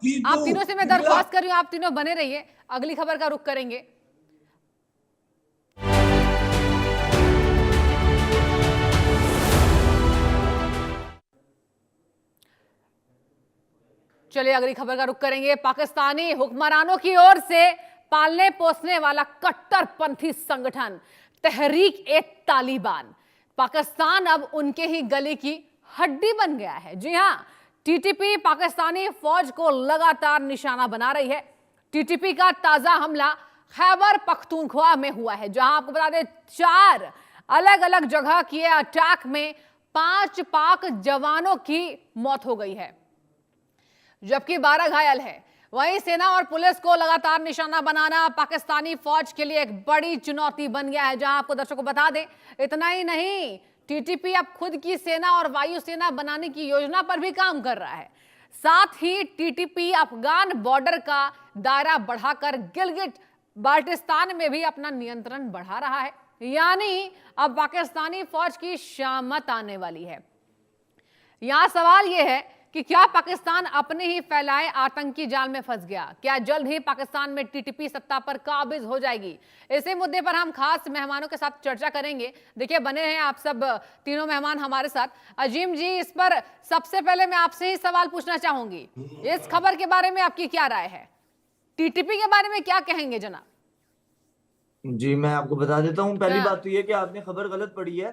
आप तीनों से मैं दरख्वास्त कर रही हूं, आप तीनों बने रहिए, अगली खबर का रुख करेंगे। चलिए अगली खबर का रुख करेंगे। पाकिस्तानी हुक्मरानों की ओर से पालने पोसने वाला कट्टरपंथी संगठन तहरीक ए तालिबान पाकिस्तान अब उनके ही गले की हड्डी बन गया है। जी हां, टीटीपी पाकिस्तानी फौज को लगातार निशाना बना रही है। टीटीपी का ताजा हमला खैबर पख्तूनख्वा में हुआ है, जहां आपको बता दें 4 अलग अलग जगह किए अटैक में 5 पाक जवानों की मौत हो गई है, जबकि 12 घायल है। वहीं सेना और पुलिस को लगातार निशाना बनाना पाकिस्तानी फौज के लिए एक बड़ी चुनौती बन गया है। जहां आपको दर्शकों को बता दें, इतना ही नहीं, टीटीपी अब खुद की सेना और वायुसेना बनाने की योजना पर भी काम कर रहा है। साथ ही टीटीपी अफगान बॉर्डर का दायरा बढ़ाकर गिलगिट बाल्टिस्तान में भी अपना नियंत्रण बढ़ा रहा है। यानी अब पाकिस्तानी फौज की शामत आने वाली है। यहां सवाल यह है कि क्या पाकिस्तान अपने ही फैलाए आतंकी जाल में फंस गया? क्या जल्द ही पाकिस्तान में टीटीपी सत्ता पर काबिज हो जाएगी? इसी मुद्दे पर हम खास मेहमानों के साथ चर्चा करेंगे। देखिए, बने हैं आप सब तीनों मेहमान हमारे साथ। अजीम जी, इस पर सबसे पहले मैं आपसे ही सवाल पूछना चाहूंगी, इस खबर के बारे में आपकी क्या राय है? टीटीपी के बारे में क्या कहेंगे जनाब? जी, मैं आपको बता देता हूँ। पहली बात तो ये कि आपने खबर गलत पढ़ी है।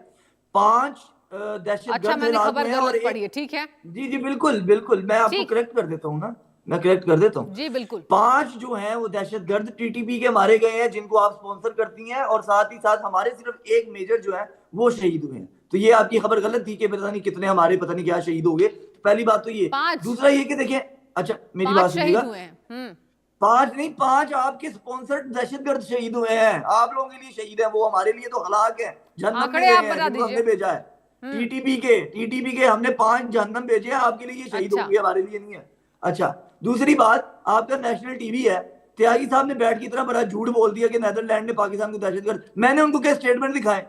5 दहशतगर्द अच्छा, मैंने खबर गलत पढ़ी है, ठीक है। जी जी, बिल्कुल बिल्कुल, मैं आपको करेक्ट कर देता हूँ ना, मैं करेक्ट कर देता हूँ जी बिल्कुल। 5 जो हैं वो दहशतगर्द टीटीपी के मारे गए हैं, जिनको आप स्पॉन्सर करती हैं, और साथ ही साथ हमारे सिर्फ एक मेजर जो है वो शहीद हुए हैं। तो ये आपकी खबर गलत थी कि पता नहीं कितने हमारे पता नहीं क्या शहीद हो गए। पहली बात तो ये। दूसरा ये कि देखिए, अच्छा मेरी बात सुनिएगा, 5 नहीं, 5 आपके स्पॉन्सर्ड दहशतगर्द शहीद हुए हैं। आप लोगों के लिए शहीद है, वो हमारे लिए तो हलाक है, जहन्नम में गए हैं, जिनको हमने भेजा है। टीटीपी के हमने 5 जहन्नम भेजे हैं, आपके लिए ये शहीद होंगे, हमारे लिए नहीं है। अच्छा, दूसरी बात, आपका नेशनल टीवी है, त्यागी साहब ने बैठ की तरह बड़ा झूठ बोल दिया कि नेदरलैंड ने पाकिस्तान को दहशतगर्द। मैंने उनको क्या स्टेटमेंट दिखाए?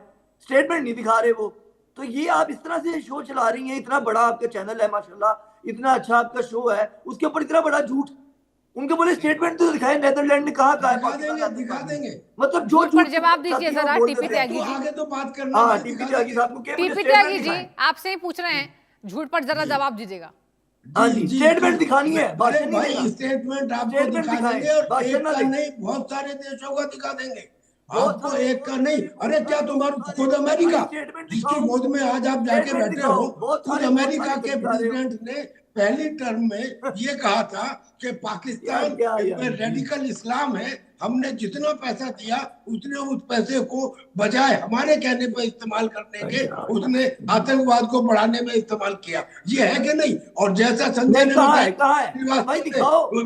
स्टेटमेंट नहीं दिखा रहे वो। तो ये आप इस तरह से शो चला रही हैं, इतना बड़ा आपका चैनल है माशाल्लाह, इतना अच्छा आपका शो है, उसके ऊपर इतना बड़ा झूठ। उनके बोले स्टेटमेंट तो दिखाए, नेदरलैंड ने कहा दिखा देंगे। मतलब जो पर जवाब दीजिए जरा टीपी त्यागी जी। आगे तो बात करना। हाँ, टीपी त्यागी साहब को टीपी त्यागी जी आपसे ही पूछ रहे हैं, झूठ पर जरा जवाब दीजिएगा। हाँ जी, स्टेटमेंट दिखानी है। अरे भाई, स्टेटमेंट आपको दिखा देंगे, और एक का नहीं बहुत सारे देशों का दिखा देंगे, आपको एक का नहीं। अरे क्या तुम्हारा खुद अमेरिका, जिसकी गोद में आज आप जाके बैठे हो, खुद अमेरिका के प्रेसिडेंट ने पहली टर्म में ये कहा था कि पाकिस्तान में रेडिकल इस्लाम है, हमने जितना पैसा दिया उसने उस पैसे को बजाय हमारे कहने पर इस्तेमाल करने के उसने आतंकवाद को बढ़ाने में इस्तेमाल किया। ये है कि नहीं? और जैसा संजय ने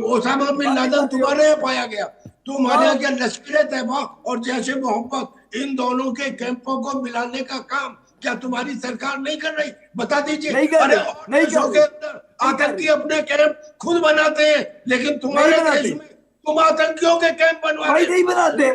ओसामा बिन लादेन तुम्हारे यहाँ पाया गया, तुम्हारे यहाँ लश्कर तैयबा और जैश ए मोहम्मद, इन दोनों के कैंपों को मिलाने का काम क्या तुम्हारी सरकार नहीं कर रही? बता दीजिए। अरे देशों के अंदर आतंकी अपने कैंप खुद बनाते हैं, लेकिन तुम्हारे देश में तुम आतंकियों के कैंप बनवा रहे नहीं बनाते।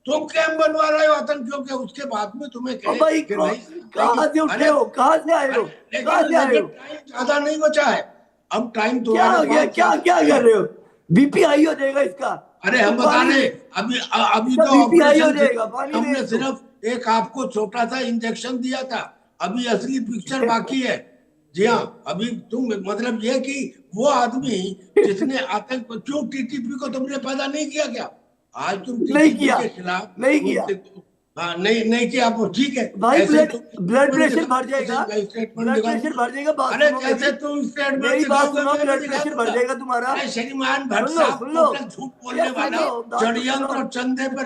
तुम कैंप बनवा रहे हो आतंकियों के, उसके बाद में तुम्हें कहां से उठे हो, कहां से आए हो, कहां से आए हो? ज्यादा नहीं बचा है अब टाइम। क्या कर रहे हो? बीपीआई हो जाएगा इसका। अरे हम बता रहे, अभी तो बीपीआई हो जाएगा। हमने सिर्फ एक आपको छोटा सा इंजेक्शन दिया था, अभी असली पिक्चर बाकी है। जी हाँ, अभी तुम मतलब ये कि वो आदमी जिसने आतंक, क्यों टीटीपी को तुमने पैदा नहीं किया क्या? आज तुम टीटीपी के खिलाफ नहीं किया। हाँ, नहीं किया, वो ठीक है भाई, ब्लड प्रेशर बढ़ जाएगा, ब्लड प्रेशर बढ़ जाएगा। अरे जैसे तुम स्टेटमेंट ब्लड प्रेशर बढ़ जाएगा तुम्हारा। श्रीमान भट्ट साहब झूठ बोलने वाला, षड्यंत्र और चंदे पे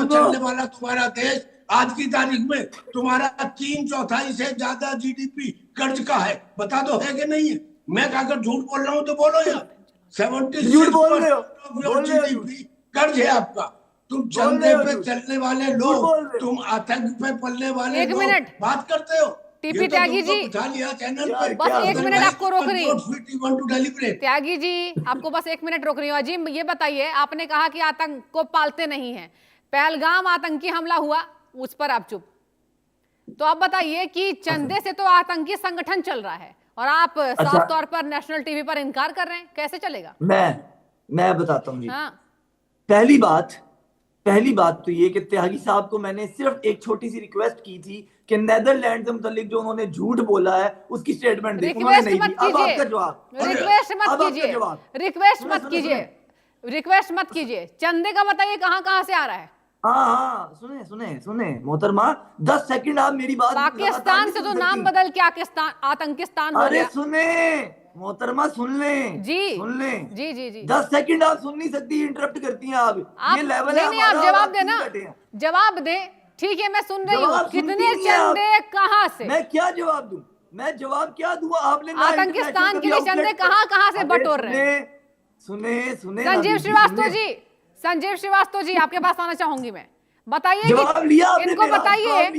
चलने वाला तुम्हारा देश आज की तारीख में तुम्हारा 3/4 से ज्यादा जीडीपी कर्ज का है। बता दो है कि नहीं है? मैं अगर झूठ बोल रहा हूँ तो बोलो यार। 76% जीडीपी कर्ज है आपका। तुम चंदे पे चलने वाले लोग, तुम आतंक पे पलने वाले लोग बात करते हो। टीपी त्यागी जी, चैनल पर बस 1 मिनट आपको रोक रही हूँ। त्यागी जी, आपको बस 1 मिनट रोक रही हूँ। अजीम, ये बताइए, आपने कहा कि आतंक को पालते नहीं है, पहलगाम आतंकी हमला हुआ, उस पर आप चुप। तो आप बताइए कि चंदे से तो आतंकी संगठन चल रहा है, और आप साफ तौर पर नेशनल टीवी पर इनकार कर रहे हैं, कैसे चलेगा? मैं बताता हूँ जी। हाँ। पहली बात तो ये कि त्यागी साहब को मैंने सिर्फ एक छोटी सी रिक्वेस्ट की थी कि नेदरलैंड से मुतालिक जो उन्होंने झूठ बोला है उसकी स्टेटमेंट दी, उन्होंने नहीं दी। अब आपका जवाब। रिक्वेस्ट मत कीजिए। चंदे का बताइए कहां से आ रहा है? हाँ, सुने मोहतरमा, 10 सेकंड आप मेरी बात। पाकिस्तान से तो नाम बदल के आतंकिस्तान हो गया। अरे सुने मोहतरमा, सुन ले जी। 10 सेकंड आप सुन नहीं सकती, इंटरप्ट करती हैं आप। ये लेवल है। नहीं, आप जवाब देना, जवाब दे। ठीक है, मैं सुन रही हूँ। कितने चंदे कहाँ से? मैं क्या जवाब दूं? मैं जवाब क्या दूं? आपने आतंकिस्तान के लिए चंदे कहाँ से बटोर रहे हैं? सुने संजीव श्रीवास्तव जी, आपके पास आना चाहूंगी मैं। बताइए इनको बताइए,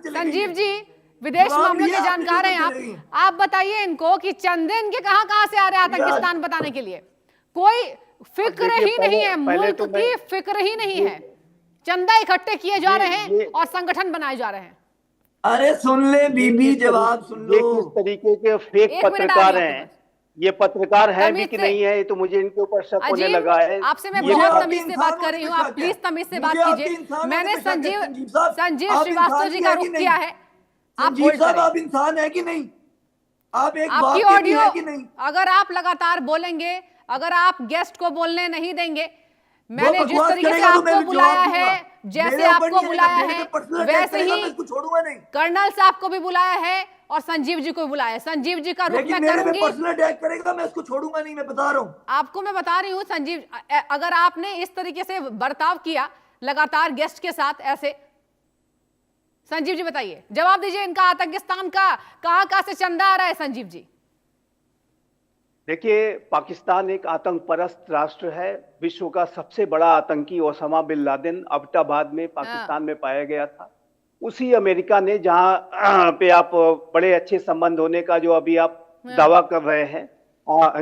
संजीव जी विदेश मामलों के जानकार हैं आप बताइए इनको कि चंदे इनके कहां से आ रहे हैं आतंकिस्तान बताने के लिए? कोई फिक्र ही नहीं है, मुल्क की फिक्र ही नहीं है। चंदा इकट्ठे किए जा रहे हैं और संगठन बनाए जा रहे हैं। अरे सुन ले बीबी, जवाब सुन लो। ये किस तरीके के फेक पत्रकार हैं? ये पत्रकार है भी कि नहीं है, ये तो मुझे इनके ऊपर शक होने लगा है। आपसे मैं बहुत तमीज से बात कर रही हूँ, आप प्लीज तमीज से बात कीजिए। मैंने संजीव श्रीवास्तव जी का रुख किया है। संजीव साहब, आप इंसान है कि नहीं? आप एक आपकी बाप ऑडियो, है कि नहीं? अगर आप लगातार बोलेंगे, अगर आप गेस्ट को बोलने नहीं देंगे, मैंने जिस तरीके से आपको बुलाया है, जैसे आपको बुलाया है, वैसे ही कर्नल साहब को भी बुलाया है और संजीव जी को भी बुलाया है। संजीव जी का रुख मैं करूंगी। पर्सनल अटैक करेगा, मैं उसको छोड़ूंगा नहीं, मैं बता रहा हूं आपको। मैं बता रही हूं संजीव, अगर आपने इस तरीके से बर्ताव किया लगातार गेस्ट के साथ ऐसे, संजीव जी बताइए, जवाब दीजिए। इनका आतंकिस्तान का कहां से चंदा आ रहा है? संजीव जी देखिए, पाकिस्तान एक आतंक परस्त राष्ट्र है। विश्व का सबसे बड़ा आतंकी ओसामा बिन लादेन एबटाबाद में पाकिस्तान में पाया गया था। उसी अमेरिका ने, जहां पे आप बड़े अच्छे संबंध होने का जो अभी आप दावा कर रहे हैं,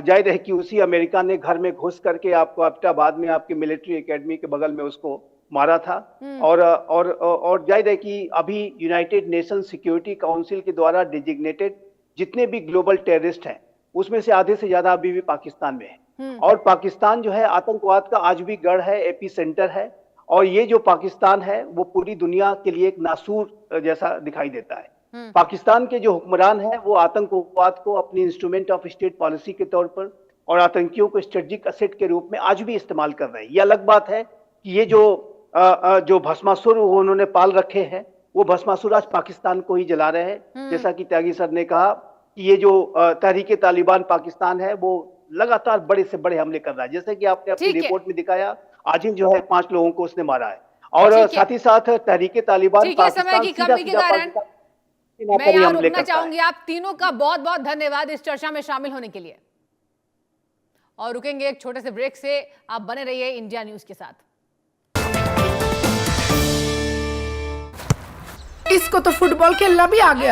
जाहिर है कि उसी अमेरिका ने घर में घुस करके आपको एबटाबाद में आपकी मिलिट्री एकेडमी के बगल में उसको मारा था। और जाहिर है कि अभी यूनाइटेड नेशन सिक्योरिटी काउंसिल के द्वारा डिजिग्नेटेड जितने भी ग्लोबल टेररिस्ट हैं, उसमें से आधे से ज्यादा अभी भी पाकिस्तान में है। और पाकिस्तान जो है आतंकवाद का आज भी गढ़ है, एपी सेंटर है। और ये जो पाकिस्तान है वो पूरी दुनिया के लिए एक नासूर जैसा दिखाई देता है। पाकिस्तान के जो हुक्मरान हैं वो आतंकवाद को अपनी इंस्ट्रूमेंट ऑफ स्टेट पॉलिसी के तौर पर और आतंकियों को स्ट्रेटेजिक असेट के रूप में आज भी इस्तेमाल कर रहे हैं। ये अलग बात है कि ये जो भस्मासुर उन्होंने पाल रखे हैं, वो भस्मासुर आज पाकिस्तान को ही जला रहे हैं। जैसा कि त्यागी सर ने कहा कि ये जो तहरीके तालिबान पाकिस्तान है वो लगातार बड़े से बड़े हमले कर रहा है। जैसे कि आपने अपनी रिपोर्ट में दिखाया, आज ही जो है 5 लोगों को उसने मारा है। और साथ ही साथ तहरीके तालिबान समय की कमी के कारण मैं यहाँ रुकना चाहूंगी। आप तीनों का बहुत बहुत धन्यवाद इस चर्चा में शामिल होने के लिए। और रुकेंगे एक छोटे से ब्रेक से। आप बने रहिए इंडिया न्यूज के साथ। इसको तो फुटबॉल खेलना भी आ गया।